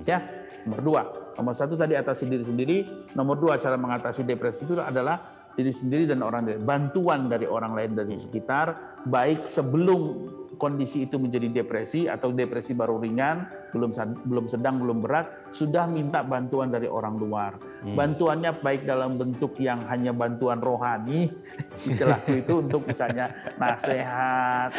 Ya, nomor dua. Nomor satu tadi atasi diri sendiri. Nomor dua, cara mengatasi depresi itu adalah diri sendiri dan orang lain. Bantuan dari orang lain dari sekitar, baik sebelum kondisi itu menjadi depresi atau depresi baru ringan, belum sedang, belum berat, sudah minta bantuan dari orang luar. Bantuannya baik dalam bentuk yang hanya bantuan rohani, istilahku itu untuk misalnya nasihat,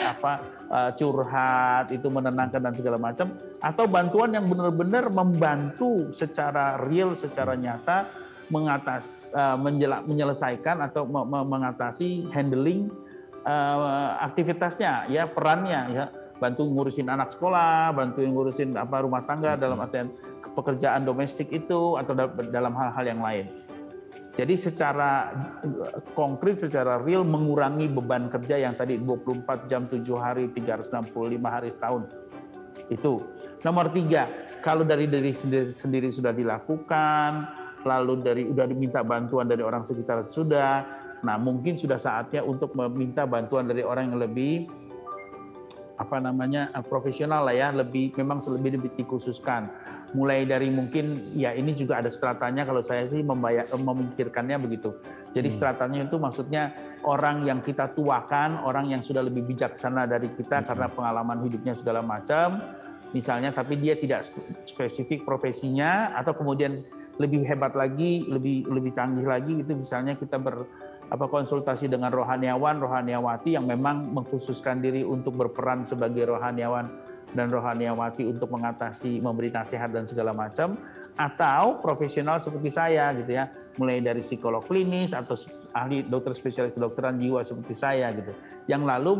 curhat, itu menenangkan dan segala macam, atau bantuan yang benar-benar membantu secara real, secara nyata menyelesaikan atau mengatasi handling aktivitasnya ya, perannya ya, bantu ngurusin anak sekolah, bantu ngurusin rumah tangga dalam artian pekerjaan domestik itu atau dalam hal-hal yang lain. Jadi secara konkret, secara real mengurangi beban kerja yang tadi 24 jam 7 hari 365 hari setahun. Itu. Nomor 3, kalau dari diri sendiri sudah dilakukan, lalu udah diminta bantuan dari orang sekitar sudah, nah mungkin sudah saatnya untuk meminta bantuan dari orang yang lebih profesional lah ya, memang lebih dikhususkan. Mulai dari mungkin ya ini juga ada stratanya, kalau saya sih memikirkannya begitu. Jadi stratanya itu maksudnya orang yang kita tuakan, orang yang sudah lebih bijaksana dari kita karena pengalaman hidupnya segala macam, misalnya, tapi dia tidak spesifik profesinya, atau kemudian lebih hebat lagi, lebih canggih lagi, itu misalnya kita konsultasi dengan rohaniawan, rohaniawati yang memang mengkhususkan diri untuk berperan sebagai rohaniawan dan rohaniawati untuk mengatasi, memberi nasihat dan segala macam, atau profesional seperti saya gitu ya, mulai dari psikolog klinis atau ahli dokter spesialis kedokteran jiwa seperti saya gitu, yang lalu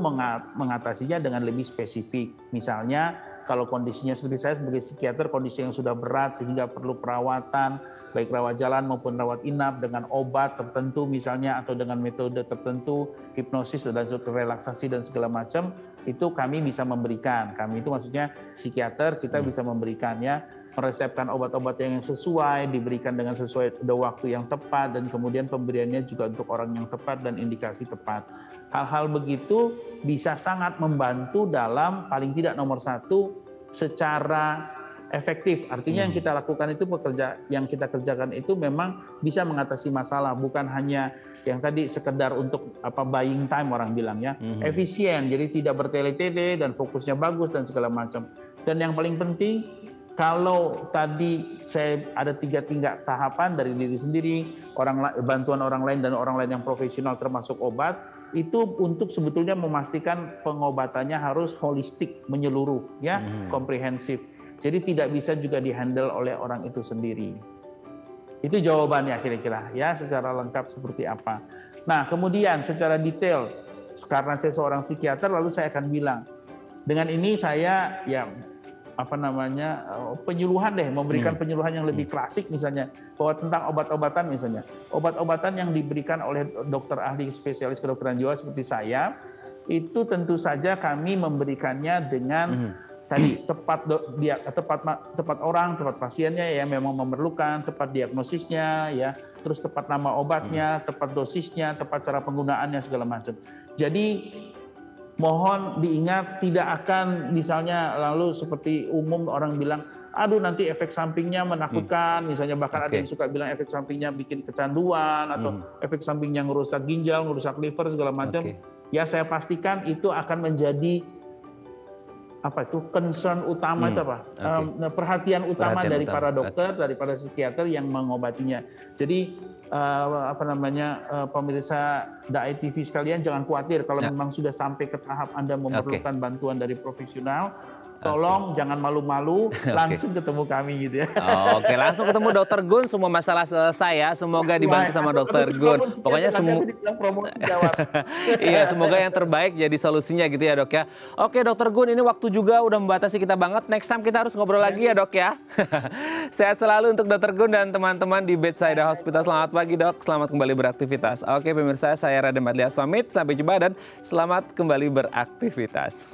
mengatasinya dengan lebih spesifik. Misalnya kalau kondisinya seperti saya sebagai psikiater, kondisi yang sudah berat sehingga perlu perawatan, baik rawat jalan maupun rawat inap dengan obat tertentu misalnya, atau dengan metode tertentu, hipnosis dan relaksasi dan segala macam, itu kami bisa memberikan. Kami itu maksudnya psikiater, kita bisa memberikannya, meresepkan obat-obat yang sesuai, diberikan dengan sesuai waktu yang tepat, dan kemudian pemberiannya juga untuk orang yang tepat dan indikasi tepat. Hal-hal begitu bisa sangat membantu dalam paling tidak nomor satu secara efektif. Artinya yang kita lakukan itu yang kita kerjakan itu memang bisa mengatasi masalah, bukan hanya yang tadi sekedar untuk buying time orang bilang ya, efisien, jadi tidak bertele-tele dan fokusnya bagus dan segala macam. Dan yang paling penting, kalau tadi saya ada tiga tahapan dari diri sendiri, bantuan orang lain dan orang lain yang profesional termasuk obat, itu untuk sebetulnya memastikan pengobatannya harus holistik, menyeluruh ya, komprehensif. Jadi tidak bisa juga dihandle oleh orang itu sendiri. Itu jawabannya kira-kira ya, secara lengkap seperti apa. Nah kemudian secara detail, karena saya seorang psikiater, lalu saya akan bilang, dengan ini saya ya penyuluhan deh, memberikan penyuluhan yang lebih klasik misalnya, bahwa tentang obat-obatan misalnya. Obat-obatan yang diberikan oleh dokter ahli spesialis kedokteran jiwa seperti saya, itu tentu saja kami memberikannya dengan tadi tepat orang, tepat pasiennya ya memang memerlukan, tepat diagnosisnya ya, terus tepat nama obatnya, tepat dosisnya, tepat cara penggunaannya segala macam. Jadi mohon diingat, tidak akan misalnya lalu seperti umum orang bilang, aduh nanti efek sampingnya menakutkan, misalnya bahkan ada yang suka bilang efek sampingnya bikin kecanduan atau efek sampingnya ngerusak ginjal, ngerusak liver segala macam. Ya saya pastikan itu akan menjadi concern utama, itu perhatian utama dari para dokter, dari para psikiater yang mengobatinya. Jadi pemirsa Daai TV sekalian, jangan khawatir kalau memang sudah sampai ke tahap Anda memerlukan bantuan dari profesional. Tolong jangan malu-malu, langsung ketemu kami gitu ya. Oke, langsung ketemu Dokter Gun, semua masalah selesai ya. Semoga dibantu sama Dokter Gun. Pokoknya semua iya, semoga yang terbaik jadi solusinya gitu ya Dok ya. Oke Dokter Gun, ini waktu juga udah membatasi kita banget. Next time kita harus ngobrol lagi ya Dok ya. Sehat selalu untuk Dokter Gun dan teman-teman di Bedside Hospital. Selamat pagi Dok, selamat kembali beraktivitas. Oke pemirsa, saya Raden Madlias pamit. Sampai jumpa dan selamat kembali beraktivitas.